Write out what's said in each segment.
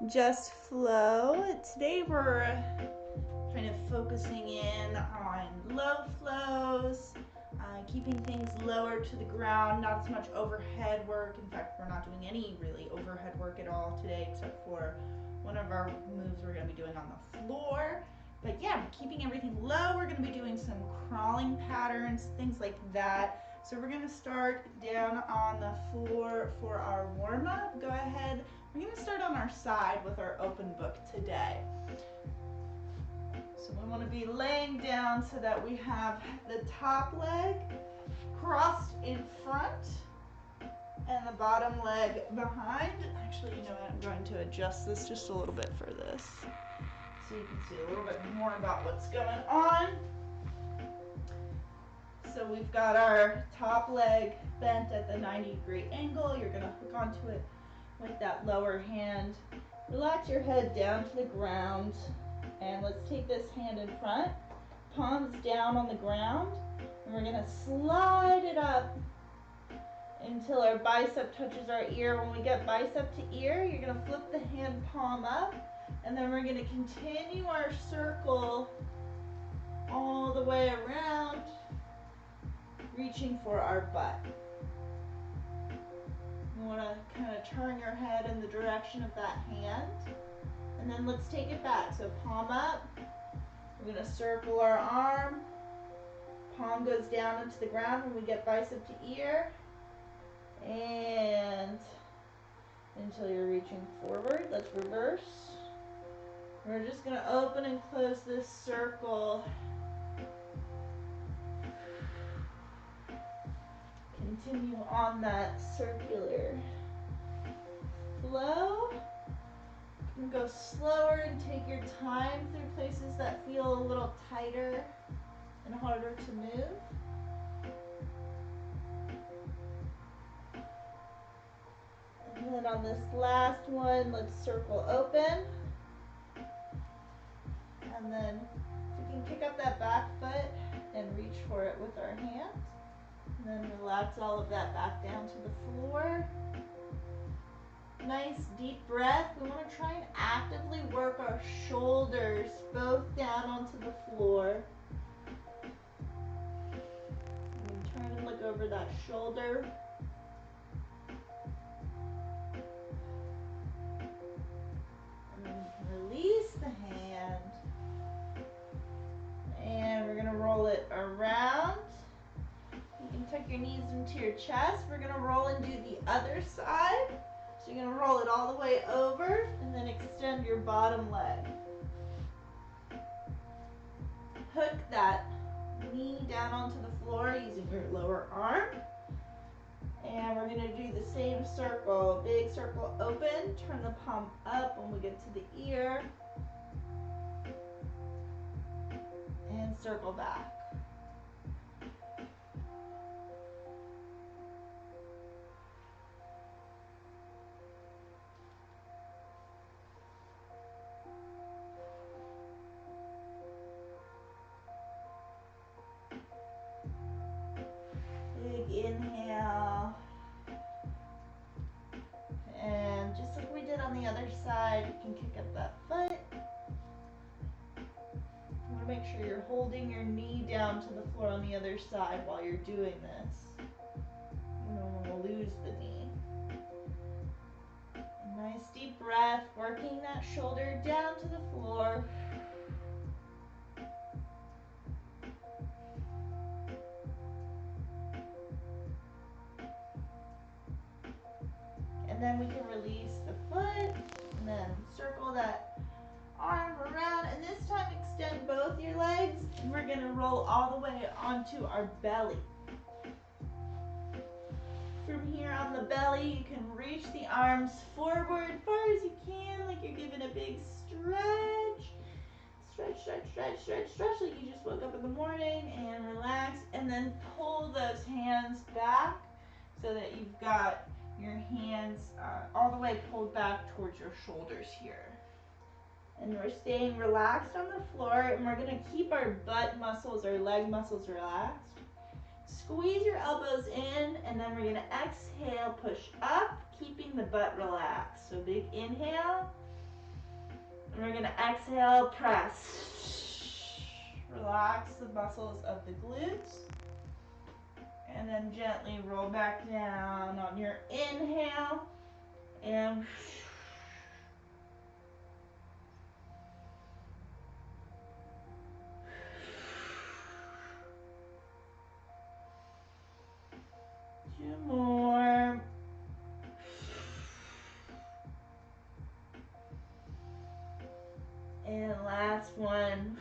Just flow. Today we're kind of focusing in on low flows, keeping things lower to the ground, not as much overhead work. In fact, we're not doing any really overhead work at all today except for one of our moves we're going to be doing on the floor. But yeah, keeping everything low. We're going to be doing some crawling patterns, things like that. So we're going to start down on the floor for our warm-up. Go ahead. We're going to start on our side with our open book today. So we want to be laying down so that we have the top leg crossed in front and the bottom leg behind. Actually, you know what? I'm going to adjust this just a little bit for this so you can see a little bit more about what's going on. So we've got our top leg bent at the 90-degree angle. You're going to hook onto it with that lower hand. Relax your head down to the ground. And let's take this hand in front, palms down on the ground, and we're gonna slide it up until our bicep touches our ear. When we get bicep to ear, you're gonna flip the hand palm up, and then we're gonna continue our circle all the way around, reaching for our butt. You wanna kind of turn your head in the direction of that hand. And then let's take it back. So palm up, we're gonna circle our arm, palm goes down into the ground when we get bicep to ear, and until you're reaching forward. Let's reverse. We're just gonna open and close this circle. Continue on that circular flow. You can go slower and take your time through places that feel a little tighter and harder to move. And then on this last one, let's circle open. And then we can kick up that back foot and reach for it with our hands. And then relax all of that back down to the floor. Nice deep breath. We want to try and actively work our shoulders both down onto the floor. And turn and look over that shoulder. And then release the hand. And we're going to roll it around. You can tuck your knees into your chest. We're going to roll and do the other side. So you're going to roll it all the way over and then extend your bottom leg. Hook that knee down onto the floor using your lower arm. And we're going to do the same circle. Big circle open. Turn the palm up when we get to the ear. And circle back. Big inhale. And just like we did on the other side, you can kick up that foot. You want to make sure you're holding your knee down to the floor on the other side while you're doing this. You don't want to lose the knee. A nice deep breath, working that shoulder down to the floor. And then we can release the foot and then circle that arm around, and this time extend both your legs, and we're going to roll all the way onto our belly. From here on the belly, you can reach the arms forward far as you can, like you're giving a big stretch. Stretch, stretch, stretch, stretch, stretch, like you just woke up in the morning, and relax, and then pull those hands back so that you've got your hands all the way pulled back towards your shoulders here. And we're staying relaxed on the floor, and we're going to keep our butt muscles, our leg muscles relaxed. Squeeze your elbows in, and then we're going to exhale, push up, keeping the butt relaxed. So big inhale, And we're gonna exhale, press. Relax the muscles of the glutes. And then gently roll back down on your inhale. And 2 more. And last one.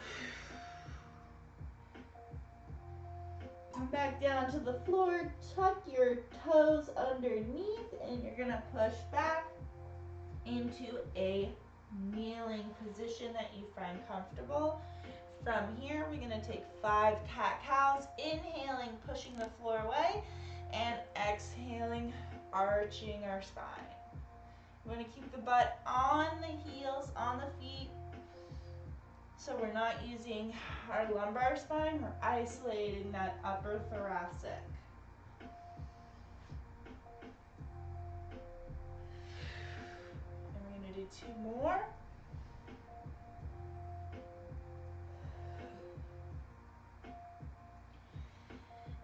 Come back down to the floor, tuck your toes underneath, and you're gonna push back into a kneeling position that you find comfortable. From here, we're gonna take 5 cat-cows, inhaling, pushing the floor away, and exhaling, arching our spine. We're gonna keep the butt on the heels, on the feet, so we're not using our lumbar spine, we're isolating that upper thoracic. And we're gonna do 2 more.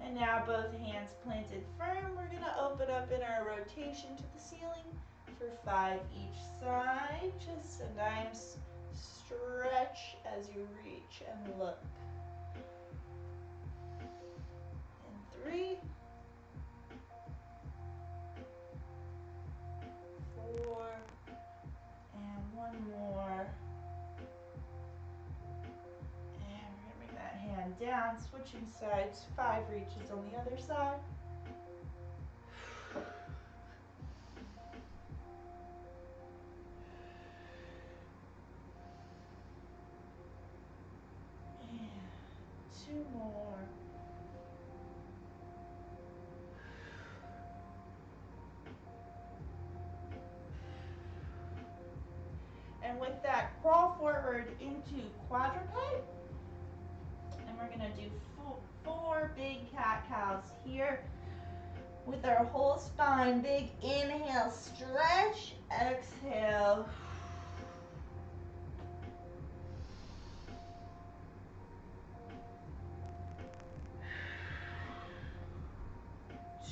And now both hands planted firm. We're gonna open up in our rotation to the ceiling for 5 each side. Just a nice stretch as you reach and look. And 3, 4, and 1 more. And we're gonna bring that hand down, switching sides, 5 reaches on the other side. And 2 more. And with that, crawl forward into quadruped. And we're gonna do 4 big cat-cows here with our whole spine. Big inhale, stretch, exhale.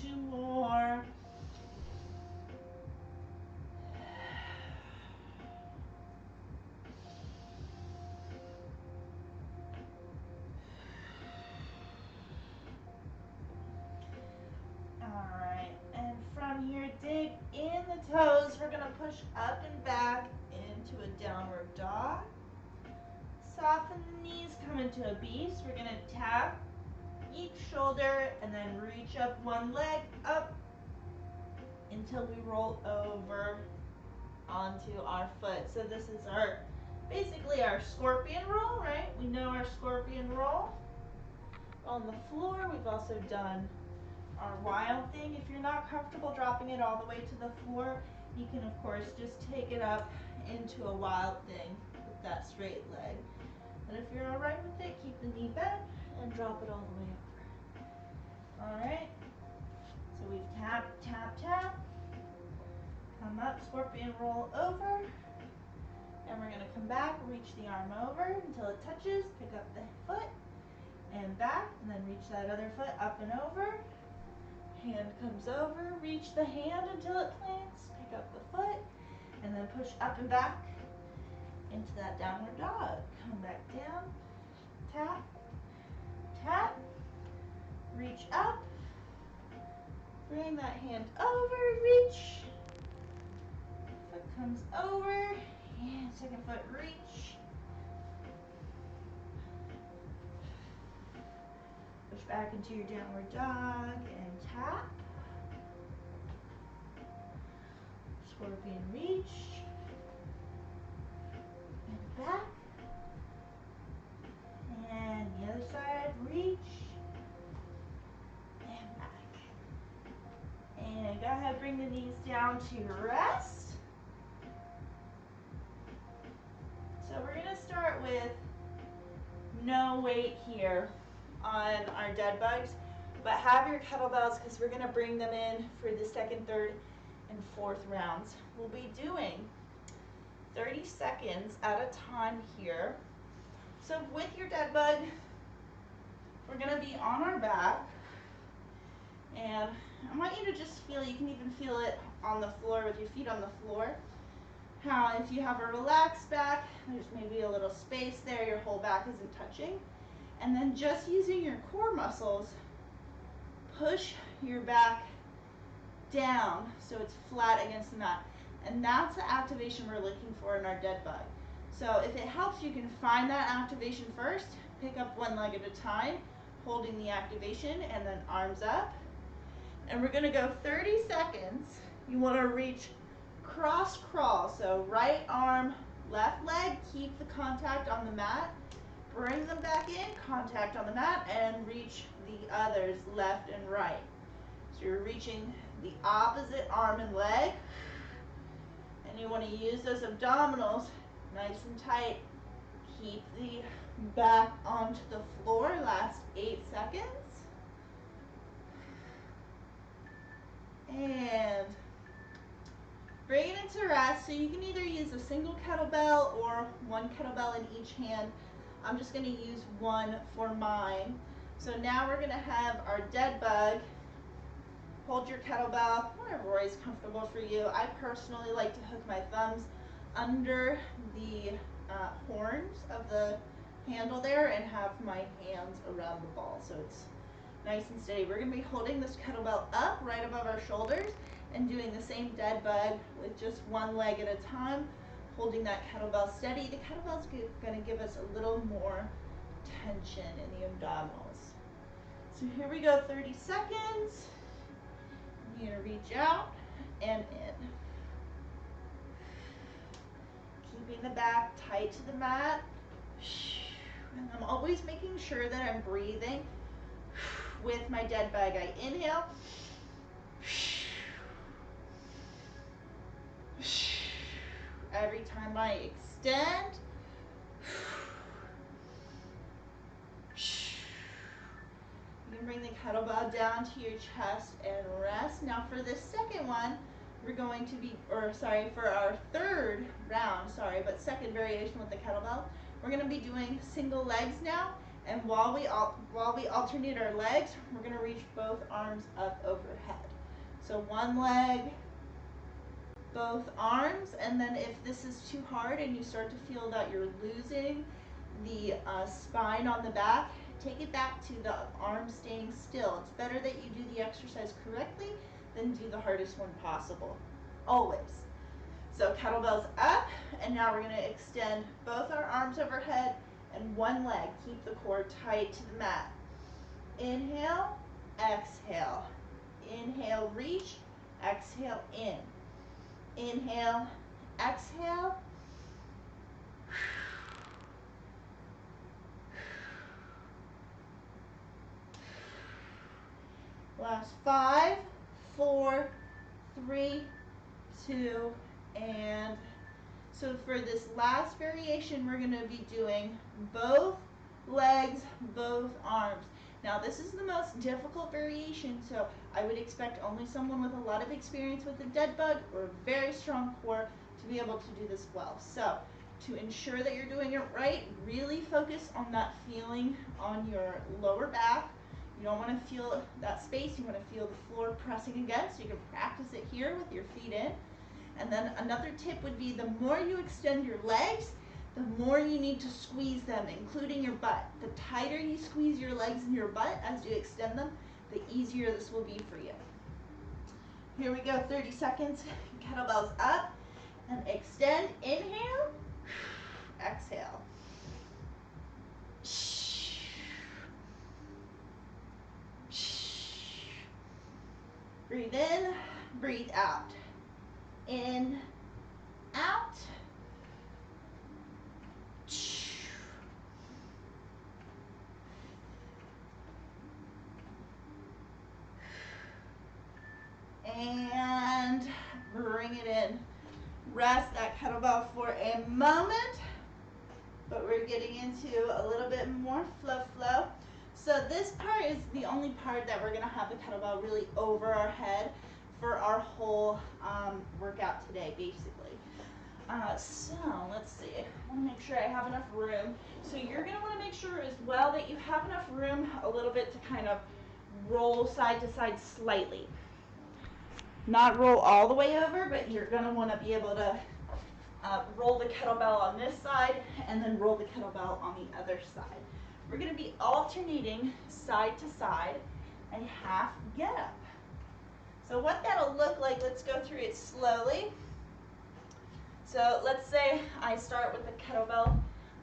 Two more. Alright, and from here, dig in the toes. We're gonna push up and back into a downward dog. Soften the knees, come into a beast. We're gonna tap each shoulder and then reach up one leg up until we roll over onto our foot. So this is our basically our scorpion roll, right? We know our scorpion roll. On the floor, we've also done our wild thing. If you're not comfortable dropping it all the way to the floor, you can of course just take it up into a wild thing with that straight leg. But if you're alright with it, keep the knee bent and drop it all the way over. Alright, so we've tap, tap, tap, come up, scorpion roll over, and we're gonna come back, reach the arm over until it touches, pick up the foot, and back, and then reach that other foot up and over. Hand comes over, reach the hand until it plants, pick up the foot, and then push up and back into that downward dog. Come back down, tap, tap, reach up, bring that hand over, reach, foot comes over, and second foot reach, push back into your downward dog and tap, scorpion reach, and back, and the other side, reach, and back. And go ahead, bring the knees down to rest. So we're gonna start with no weight here on our dead bugs, but have your kettlebells because we're gonna bring them in for the second, third, and fourth rounds. We'll be doing 30 seconds at a time here. So with your dead bug, we're gonna be on our back, and I want you to just feel, you can even feel it on the floor with your feet on the floor, how if you have a relaxed back, there's maybe a little space there, your whole back isn't touching. And then just using your core muscles, push your back down so it's flat against the mat. And that's the activation we're looking for in our dead bug. So if it helps, you can find that activation first, pick up one leg at a time, holding the activation, and then arms up. And we're gonna go 30 seconds. You wanna reach cross crawl, so right arm, left leg, keep the contact on the mat, bring them back in, contact on the mat, and reach the others, left and right. So you're reaching the opposite arm and leg, and you want to use those abdominals nice and tight. Keep the back onto the floor, last 8 seconds. And bring it into rest. So you can either use a single kettlebell or one kettlebell in each hand. I'm just going to use one for mine. So now we're going to have our dead bug. Hold your kettlebell, whatever way is comfortable for you. I personally like to hook my thumbs under the horns of the handle there and have my hands around the ball so it's nice and steady. We're going to be holding this kettlebell up right above our shoulders and doing the same dead bug with just one leg at a time, holding that kettlebell steady. The kettlebell's going to give us a little more tension in the abdominals. So here we go, 30 seconds. You're going to reach out and in. Keeping the back tight to the mat. And I'm always making sure that I'm breathing with my dead bug. I inhale. Every time I extend. You can bring the kettlebell down to your chest and rest. Now for this second one, we're going to be, for our third round, second variation with the kettlebell, we're going to be doing single legs now. And while we alternate our legs, we're going to reach both arms up overhead. So one leg, both arms, and then if this is too hard and you start to feel that you're losing the spine on the back, take it back to the arm staying still. It's better that you do the exercise correctly than do the hardest one possible, always. So kettlebells up, and now we're going to extend both our arms overhead and one leg. Keep the core tight to the mat. Inhale, exhale. Inhale, reach, exhale, in. Inhale, exhale. Last 5, 4, 3, 2, and so for this last variation, we're going to be doing both legs, both arms. Now this is the most difficult variation, so I would expect only someone with a lot of experience with the dead bug or a very strong core to be able to do this well. So to ensure that you're doing it right, really focus on that feeling on your lower back. You don't want to feel that space, you want to feel the floor pressing against, so you can practice it here with your feet in. And then another tip would be the more you extend your legs, the more you need to squeeze them, including your butt. The tighter you squeeze your legs and your butt as you extend them, the easier this will be for you. Here we go, 30 seconds, kettlebells up, and extend, inhale, exhale. Breathe in, breathe out. In, out. And bring it in. Rest that kettlebell for a moment, but we're getting into a little bit more flow. So this part is the only part that we're going to have the kettlebell really over our head for our whole workout today, basically. So let's see. I want to make sure I have enough room. So you're going to want to make sure as well that you have enough room a little bit to kind of roll side to side slightly. Not roll all the way over, but you're going to want to be able to roll the kettlebell on this side and then roll the kettlebell on the other side. We're going to be alternating side to side a half get up. So what that'll look like, let's go through it slowly. So let's say I start with the kettlebell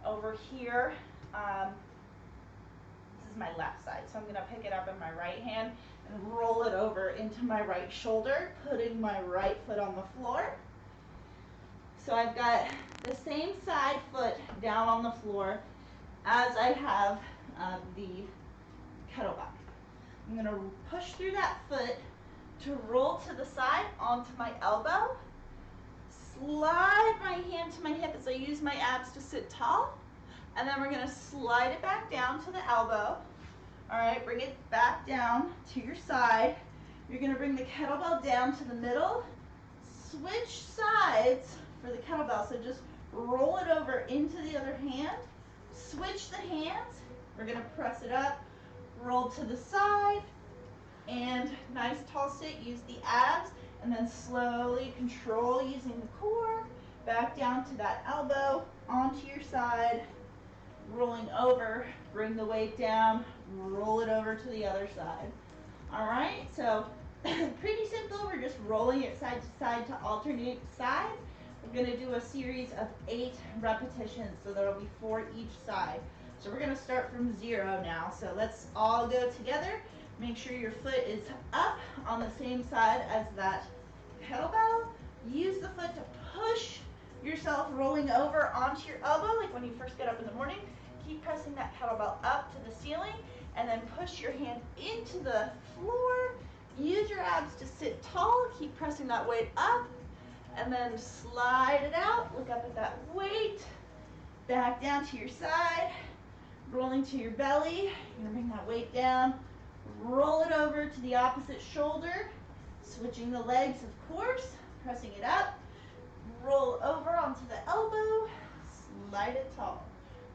over here. This is my left side, so I'm going to pick it up in my right hand and roll it over into my right shoulder, putting my right foot on the floor. So I've got the same side foot down on the floor as I have the kettlebell. I'm going to push through that foot to roll to the side onto my elbow. Slide my hand to my hip as I use my abs to sit tall. And then we're going to slide it back down to the elbow. All right, bring it back down to your side. You're going to bring the kettlebell down to the middle. Switch sides for the kettlebell. So just roll it over into the other hand. Switch the hands. We're going to press it up, roll to the side, and nice tall sit. Use the abs, and then slowly control using the core. Back down to that elbow, onto your side, rolling over. Bring the weight down, roll it over to the other side. All right, so pretty simple. We're just rolling it side to side to alternate sides. We're going to do a series of 8 repetitions, so there will be 4 each side. So we're going to start from 0 now. So let's all go together. Make sure your foot is up on the same side as that kettlebell. Use the foot to push yourself rolling over onto your elbow, like when you first get up in the morning. Keep pressing that kettlebell up to the ceiling, and then push your hand into the floor. Use your abs to sit tall. Keep pressing that weight up, and then slide it out. Look up at that weight. Back down to your side. Rolling to your belly. You're going to bring that weight down. Roll it over to the opposite shoulder. Switching the legs, of course. Pressing it up. Roll over onto the elbow. Slide it tall.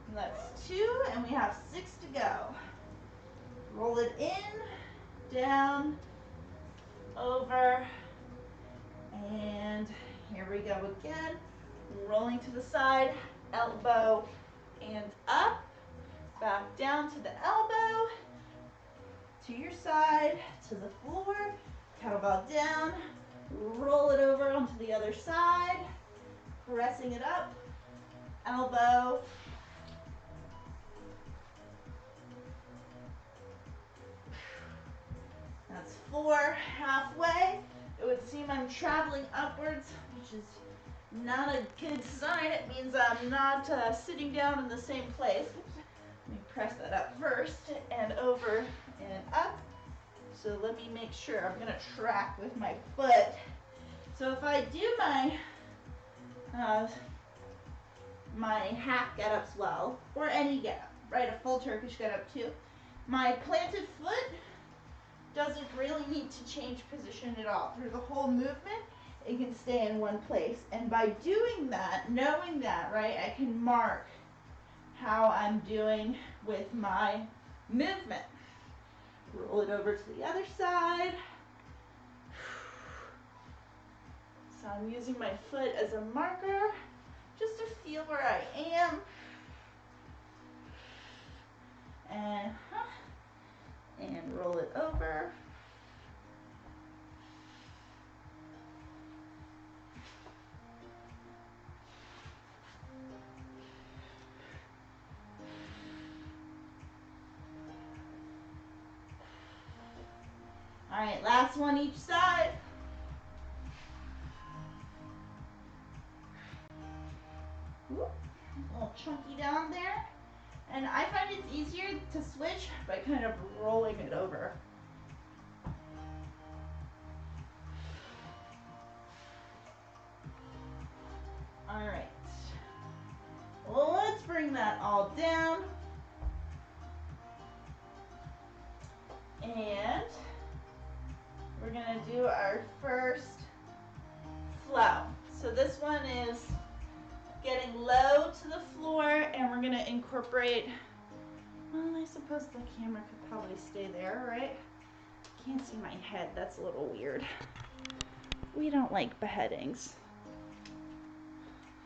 And that's 2, and we have 6 to go. Roll it in, down, over, and here we go again. Rolling to the side, elbow, and up. Back down to the elbow, to your side, to the floor, kettlebell down, roll it over onto the other side, pressing it up, elbow, that's 4, halfway. It would seem I'm traveling upwards, which is not a good sign. It means I'm not sitting down in the same place. Let me press that up first, and over and up. So let me make sure I'm going to track with my foot. So if I do my half get-ups well, or any get-up, right, a full Turkish get-up too, my planted foot doesn't really need to change position at all. Through the whole movement, it can stay in one place. And by doing that, knowing that, right, I can mark how I'm doing with my movement. Roll it over to the other side. So I'm using my foot as a marker just to feel where I am. And roll it over. All right, last one each side. Whoop, a little chunky down there. And I find it's easier to switch by kind of rolling it over. All right. Well, let's bring that all down. And we're going to do our first flow. So this one is getting low to the floor, and we're gonna incorporate, well, I suppose the camera could probably stay there, right? Can't see my head, that's a little weird. We don't like beheadings.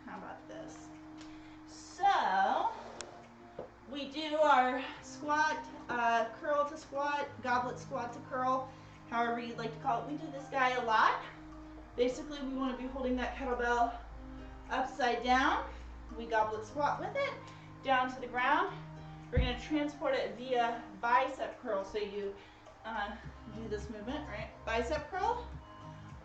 How about this? So, we do our squat, curl to squat, goblet squat to curl, however you'd like to call it. We do this guy a lot. Basically, we want to be holding that kettlebell upside down. We goblet squat with it, down to the ground. We're going to transport it via bicep curl. So you do this movement, right? Bicep curl,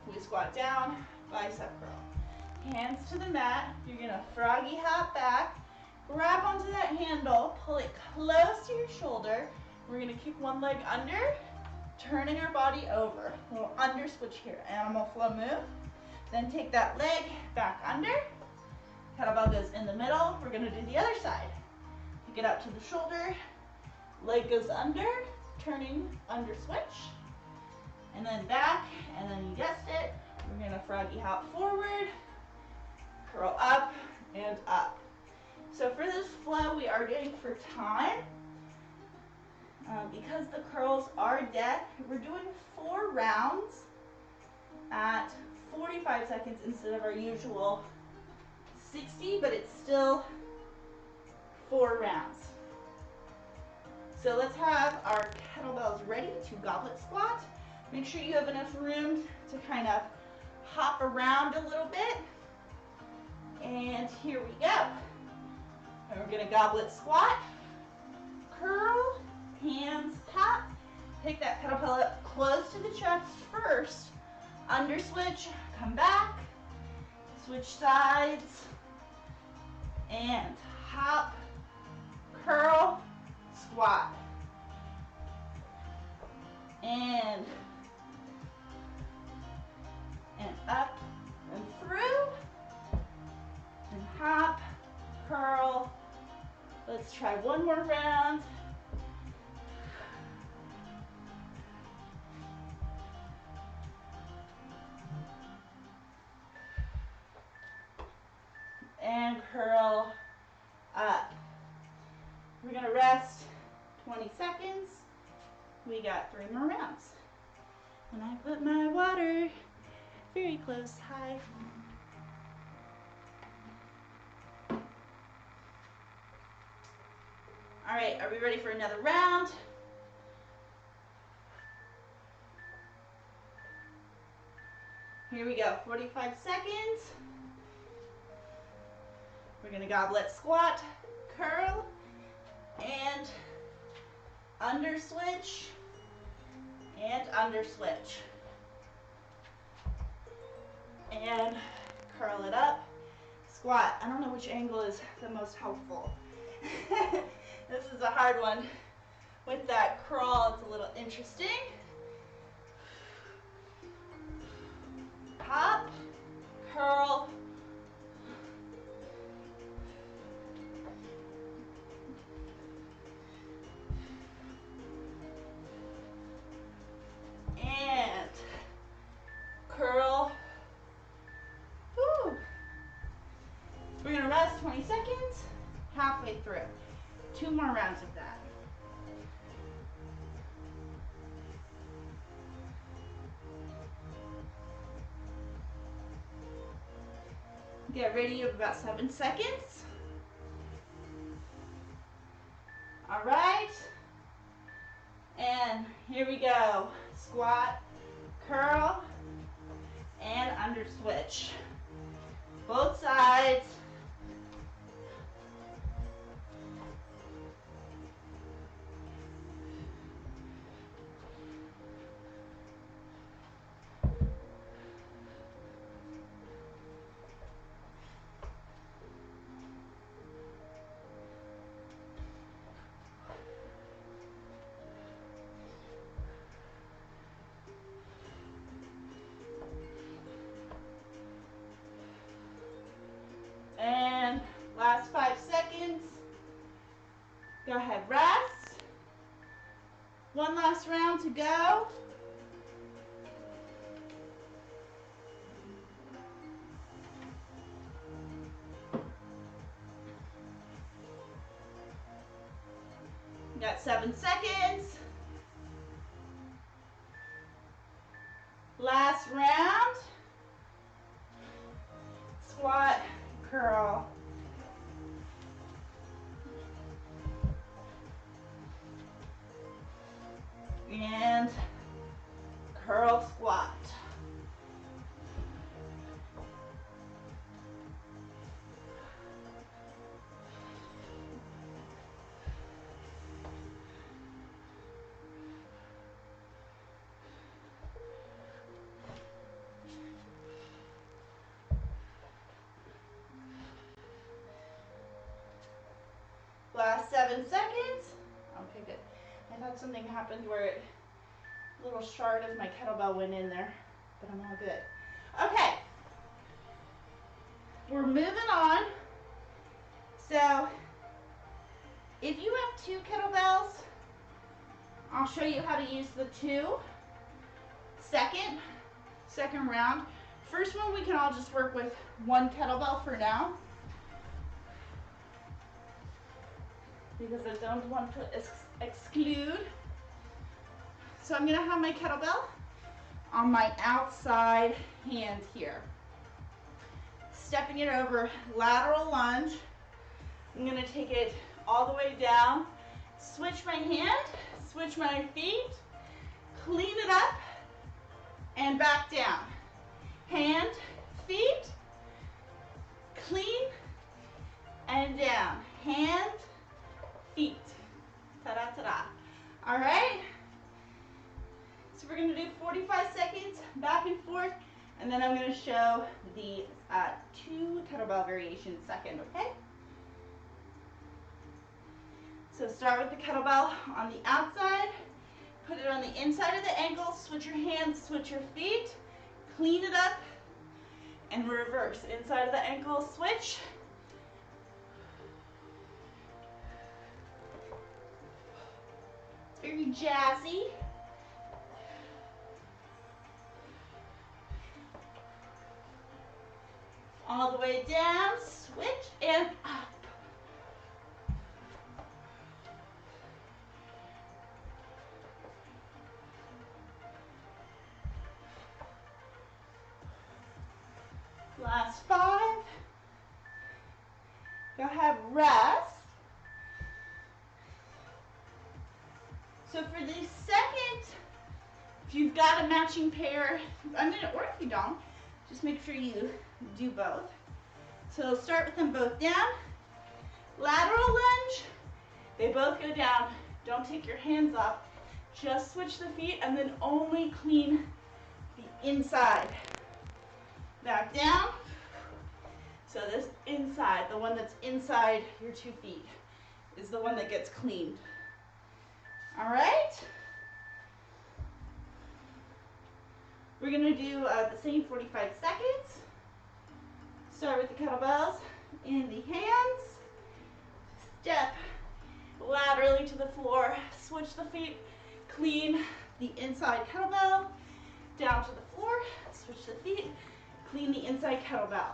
we squat down, bicep curl. Hands to the mat, you're going to froggy hop back, grab onto that handle, pull it close to your shoulder. We're going to kick one leg under, turning our body over. A little under switch here, animal flow move. Then take that leg back under. Kettlebell goes in the middle. We're going to do the other side. Pick it up to the shoulder, leg goes under, turning under switch, and then back, and then you guessed it, we're going to froggy hop forward, curl up, and up. So for this flow, we are doing for time. Because the curls are dead, we're doing 4 rounds at 45 seconds instead of our usual 60, but it's still 4 rounds. So let's have our kettlebells ready to goblet squat. Make sure you have enough room to kind of hop around a little bit. And here we go. And we're gonna goblet squat, curl, hands tap. Take that kettlebell up close to the chest first. Under switch, come back, switch sides, and hop, curl, squat. And up and through, and hop, curl. Let's try one more round. And curl up. We're gonna rest 20 seconds. We got 3 more rounds. And I put my water very close, hi. All right, are we ready for another round? Here we go, 45 seconds. We're gonna goblet squat, curl, and under switch, and under switch. And curl it up, squat. I don't know which angle is the most helpful. This is a hard one. With that crawl, it's a little interesting. Hop, curl, and curl. Woo. We're gonna rest 20 seconds, halfway through. 2 more rounds of that. Get ready, you have about 7 seconds. All right. And here we go. Squat, curl, and under switch. Both sides. And last 5 seconds. Go ahead, rest. One last round to go. Got 7 seconds. Last round. Squat, curl. And curl squat. Last 7 seconds. Okay, good. I thought something happened where a little shard of my kettlebell went in there, but I'm all good. Okay. We're moving on. So, if you have 2 kettlebells, I'll show you how to use the 2. Second round. First one, we can all just work with 1 kettlebell for now, because I don't want to exclude. So I'm going to have my kettlebell on my outside hand here. Stepping it over, lateral lunge. I'm going to take it all the way down, switch my hand, switch my feet, clean it up, and back down. Hand, feet, clean, and down. Hand, feet. Ta-da, ta-da. All right? So we're going to do 45 seconds back and forth, and then I'm going to show the 2 kettlebell variations second, okay? So start with the kettlebell on the outside, put it on the inside of the ankle, switch your hands, switch your feet, clean it up, and reverse. Inside of the ankle, switch. It's very jazzy. All the way down, switch, and up. Last 5. Go ahead, rest. So for the second, if you've got a matching pair, or if you don't, just make sure you do both. So start with them both down. Lateral lunge. They both go down. Don't take your hands off. Just switch the feet and then only clean the inside. Back down. So this inside, the one that's inside your 2 feet, is the one that gets cleaned. All right? We're going to do the same 45 seconds. Start with the kettlebells in the hands. Step laterally to the floor. Switch the feet. Clean the inside kettlebell. Down to the floor. Switch the feet. Clean the inside kettlebell.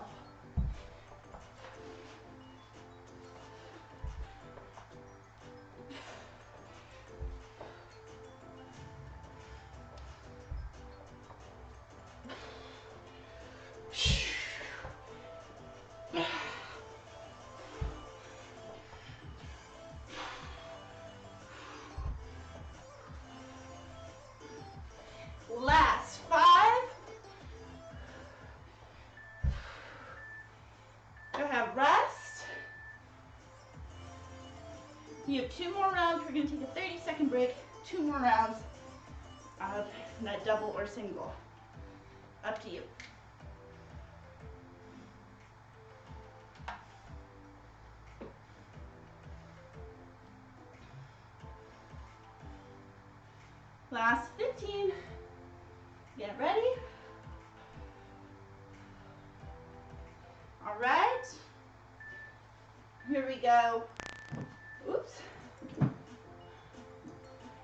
Last 5. Go ahead, rest. You have 2 more rounds. We're going to take a 30-second break. 2 more rounds of that double or single. Up to you. Last 15. Get ready. All right. Here we go. Oops.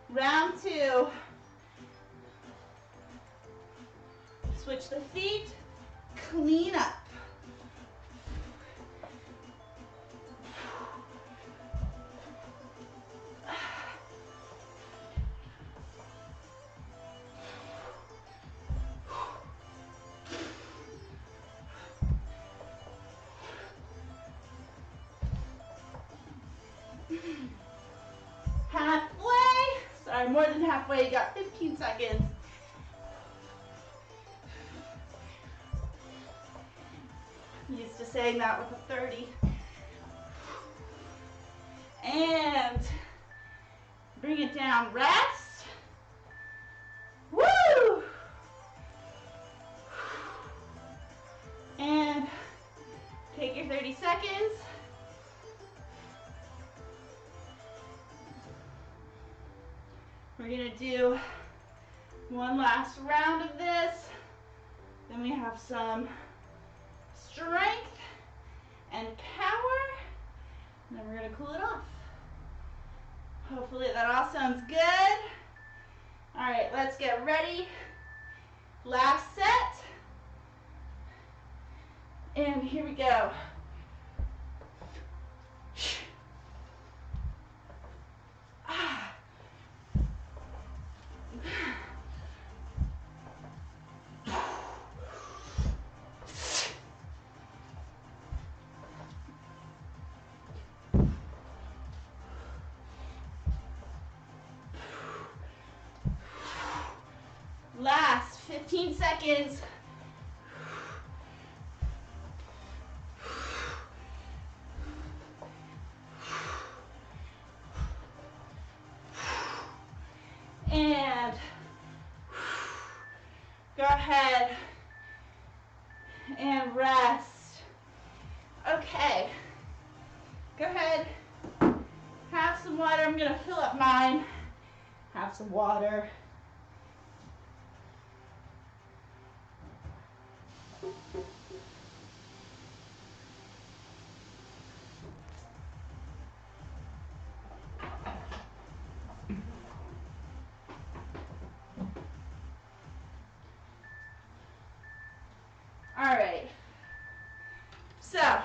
Round 2. Switch the feet. Clean up. right, more than halfway, you got 15 seconds. Used to saying that with a 30. And bring it down, rest. Woo! And take your 30 seconds. We're gonna do one last round of this. Then we have some strength and power. And then we're gonna cool it off. Hopefully that all sounds good. All right, let's get ready. Last set. And here we go. Last 15 seconds. And go ahead and rest. Okay. Go ahead. Have some water. I'm going to fill up mine. Have some water. All right, so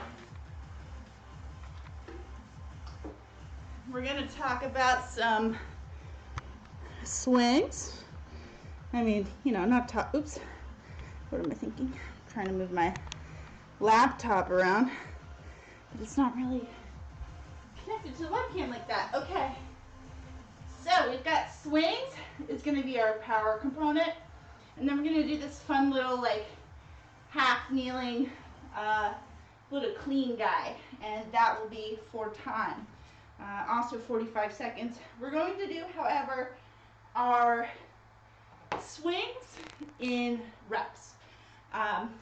we're going to talk about some swings. I mean, you know, not top, oops, what am I thinking? I'm trying to move my laptop around, but it's not really connected to the webcam like that. Okay, so we've got swings. It's going to be our power component, and then we're going to do this fun little like half kneeling little clean guy, and that will be for time, also 45 seconds. We're going to do, however, our swings in reps,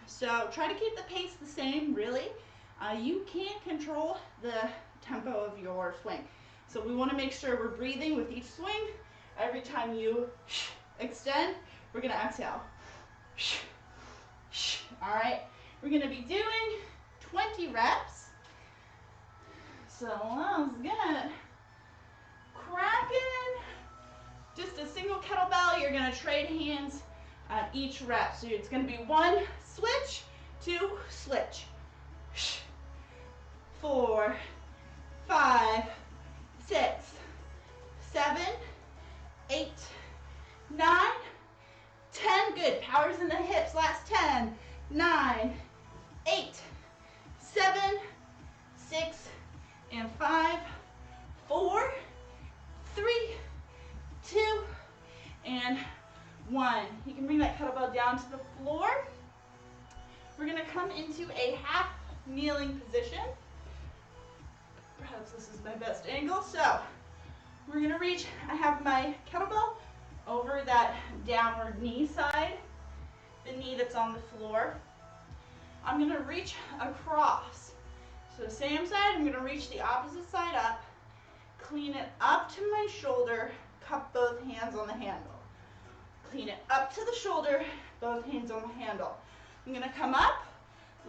so try to keep the pace the same. Really, you can't control the tempo of your swing, so we want to make sure we're breathing with each swing. Every time you extend, we're going to exhale. All right, we're going to be doing 20 reps. So let's get cracking. Just a single kettlebell. You're going to trade hands at each rep. So it's going to be 1 switch, 2 switch. 4, 5, 6, 7, 8, 9, 10. Good. Power's in the hips. Last 10. 9, 8, 7, 6, and 5, 4, 3, 2, and 1. You can bring that kettlebell down to the floor. We're going to come into a half kneeling position. Perhaps this is my best angle. So we're going to reach. I have my kettlebell over that downward knee side, the knee that's on the floor. I'm going to reach across. So same side, I'm going to reach the opposite side up, clean it up to my shoulder, cup both hands on the handle. Clean it up to the shoulder, both hands on the handle. I'm going to come up,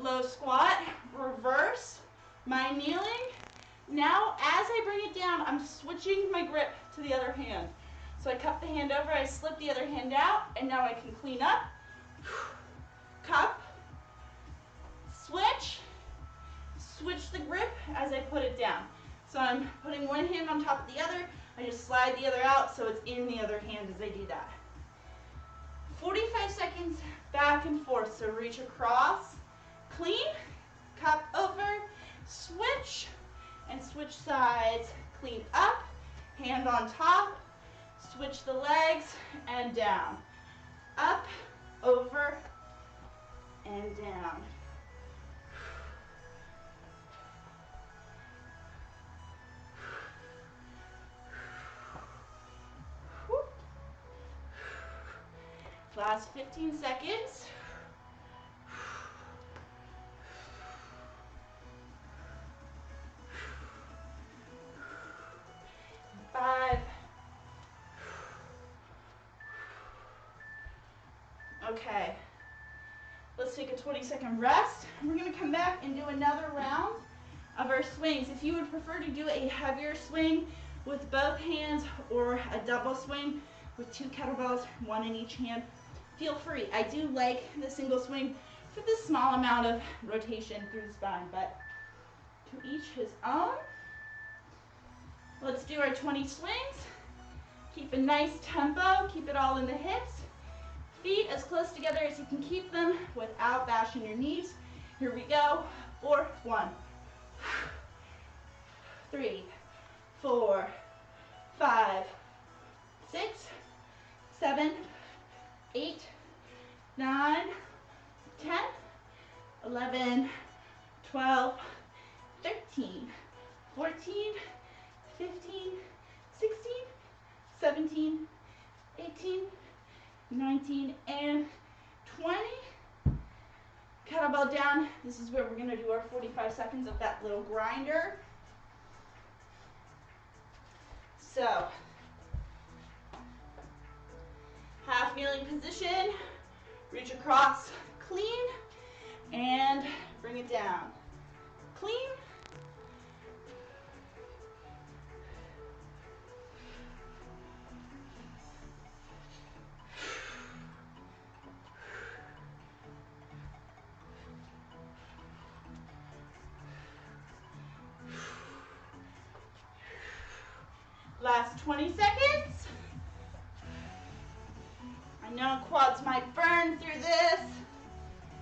low squat, reverse my kneeling. Now as I bring it down, I'm switching my grip to the other hand. So I cup the hand over, I slip the other hand out, and now I can clean up, cup, switch, switch the grip as I put it down. So I'm putting one hand on top of the other, I just slide the other out so it's in the other hand as I do that. 45 seconds back and forth, so reach across, clean, cup over, switch, and switch sides, clean up, hand on top, Switch the legs and down. Up, over, and down. Last 15 seconds. 5. Okay. Let's take a 20-second rest. We're going to come back and do another round of our swings. If you would prefer to do a heavier swing with both hands or a double swing with 2 kettlebells, 1 in each hand, feel free. I do like the single swing for the small amount of rotation through the spine, but to each his own. Let's do our 20 swings. Keep a nice tempo. Keep it all in the hips. Feet as close together as you can keep them without bashing your knees. Here we go. 4, 1, 3, 4, 5, 6, 7, 8, 9, 10, 11, 12, 13, 14, 15, 16, 17, 18, 19, and 20. Kettlebell down. This is where we're going to do our 45 seconds of that little grinder. So, half kneeling position, reach across, clean, and bring it down. Clean. Last 20 seconds. I know quads might burn through this.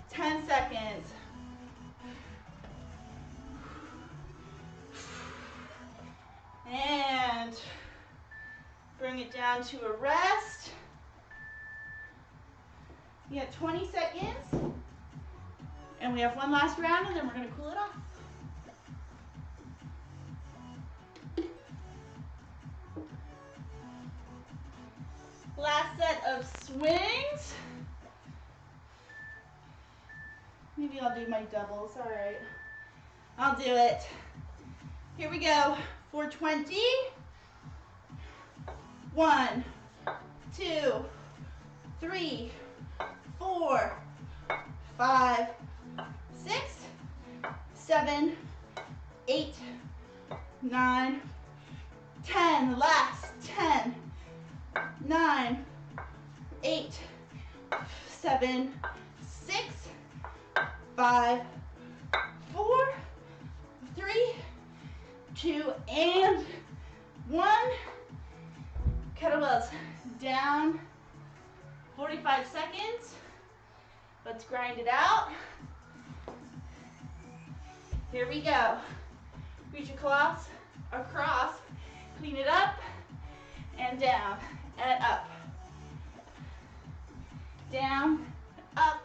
10 seconds. And bring it down to a rest. You got 20 seconds. And we have one last round, and then we're going to cool it off. Last set of swings. Maybe I'll do my doubles. All right. I'll do it. Here we go. 420. 1, 2, 3, 4, 5, 6, 7, 8, 9, 10. Last 10. 9, 8, 7, 6, 5, 4, 3, 2, and 1. Kettlebells down. 45 seconds. Let's grind it out. Here we go. Reach across, clean it up, and down. And up, down, up.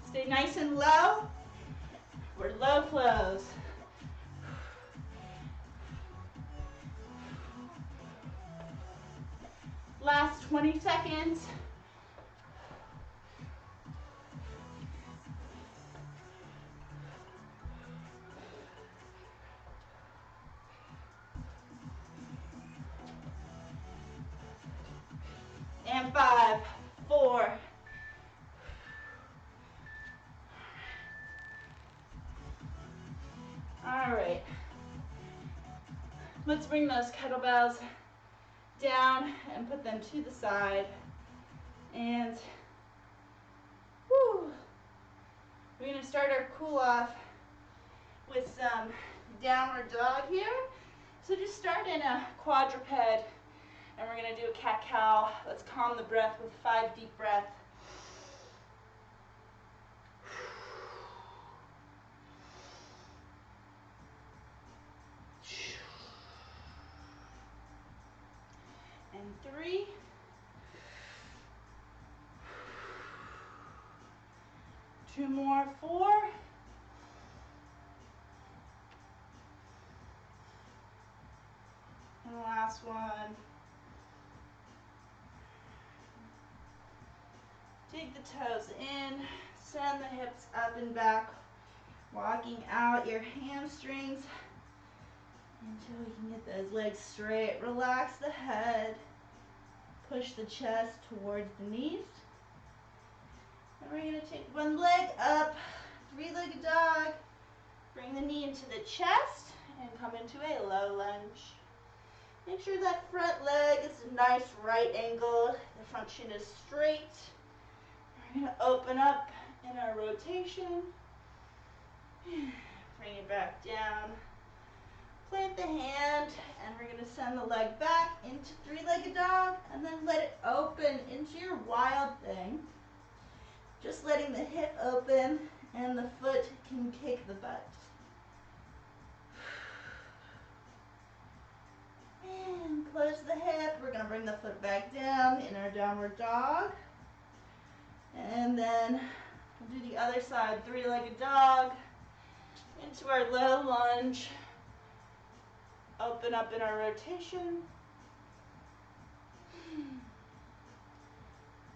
Stay nice and low. We're low flows. Last 20 seconds. And 5, 4. All right. Let's bring those kettlebells down and put them to the side. And whew, we're going to start our cool off with some downward dog here. So just start in a quadruped. And we're going to do a cat-cow. Let's calm the breath with 5 deep breaths. 3. Two more, 4. And the last one. Dig the toes in, send the hips up and back, walking out your hamstrings until we can get those legs straight. Relax the head, push the chest towards the knees. And we're going to take one leg up, 3-legged dog, bring the knee into the chest and come into a low lunge. Make sure that front leg is a nice right angle, the front shin is straight. We're going to open up in our rotation. Bring it back down. Plant the hand, and we're going to send the leg back into 3-legged dog, and then let it open into your wild thing. Just letting the hip open, and the foot can kick the butt. And close the hip. We're going to bring the foot back down in our downward dog. And then we'll do the other side, 3-legged dog, into our low lunge. Open up in our rotation.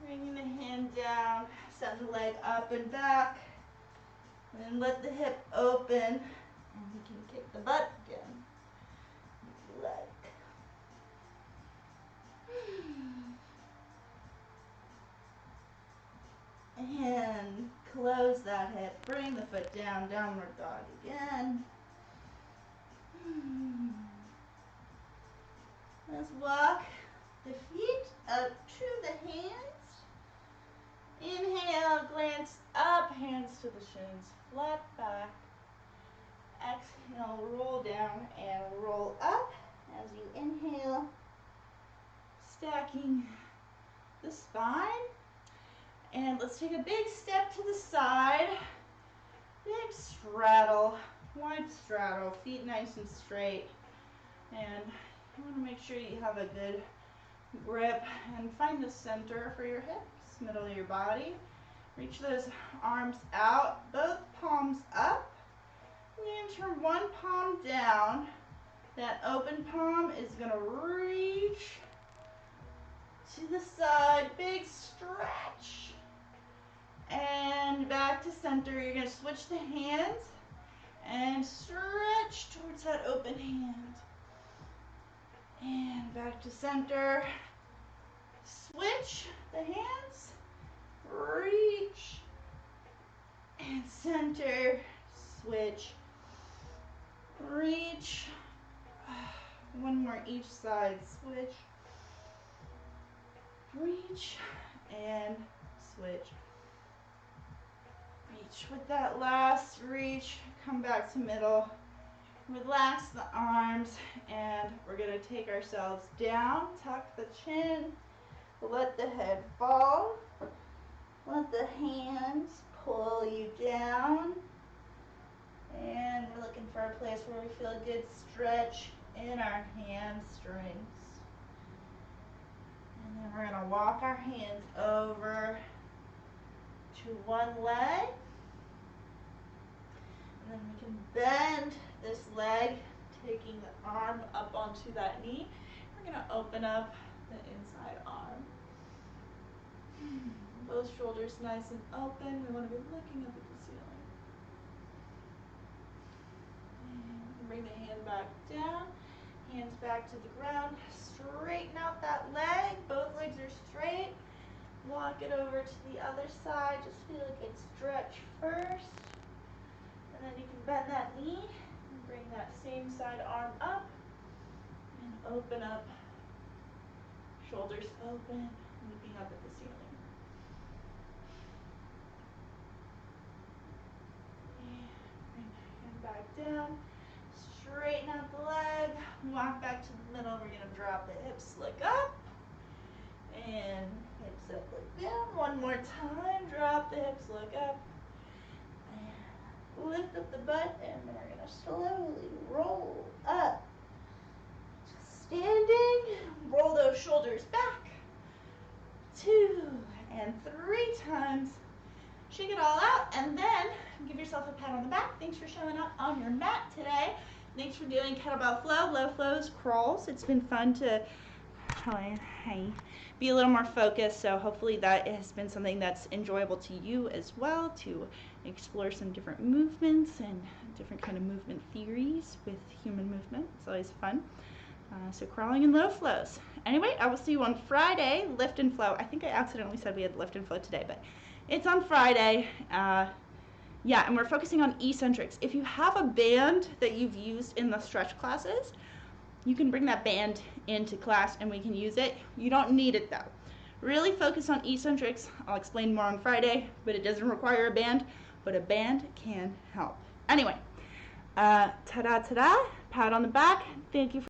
Bringing the hand down, send the leg up and back. And let the hip open, and we can kick the butt again. Leg. And close that hip. Bring the foot down, downward dog again. Let's walk the feet up to the hands. Inhale, glance up, hands to the shins, flat back. Exhale, roll down and roll up as you inhale. Stacking the spine. And let's take a big step to the side. Big straddle, wide straddle, feet nice and straight. And you want to make sure you have a good grip and find the center for your hips, middle of your body. Reach those arms out, both palms up. And turn one palm down. That open palm is going to reach to the side, big stretch. And back to center. You're going to switch the hands and stretch towards that open hand. And back to center. Switch the hands. Reach. And center. Switch. Reach. One more each side. Switch. Reach. And switch. Reach. With that last reach, come back to middle. Relax the arms, and we're going to take ourselves down. Tuck the chin. Let the head fall. Let the hands pull you down. And we're looking for a place where we feel a good stretch in our hamstrings. And then we're going to walk our hands over to one leg. And then we can bend this leg, taking the arm up onto that knee. We're going to open up the inside arm. Both shoulders nice and open. We want to be looking up at the ceiling. And bring the hand back down. Hands back to the ground. Straighten out that leg. Both legs are straight. Walk it over to the other side. Just feel a good stretch first. And then you can bend that knee and bring that same side arm up and open up. Shoulders open, looking up at the ceiling. And bring the hand back down. Straighten out the leg. Walk back to the middle. We're going to drop the hips, look up. And hips up, look down. One more time. Drop the hips, look up. And lift up the butt, and then we're going to slowly roll up. Standing, Roll those shoulders back. 2 and 3 times. Shake it all out, and then give yourself a pat on the back. Thanks for showing up on your mat today. Thanks for doing kettlebell flow, low flows, crawls. It's been fun to be a little more focused, so hopefully that has been something that's enjoyable to you as well, to explore some different movements and different kind of movement theories with human movement. It's always fun. So crawling and low flows. Anyway, I will see you on Friday, lift and flow. I think I accidentally said we had lift and flow today, but it's on Friday. Yeah, and we're focusing on eccentrics. If you have a band that you've used in the stretch classes, you can bring that band into class and we can use it. You don't need it though. Really focus on eccentrics. I'll explain more on Friday, but it doesn't require a band, but a band can help. Anyway, ta-da, ta-da, pat on the back. Thank you for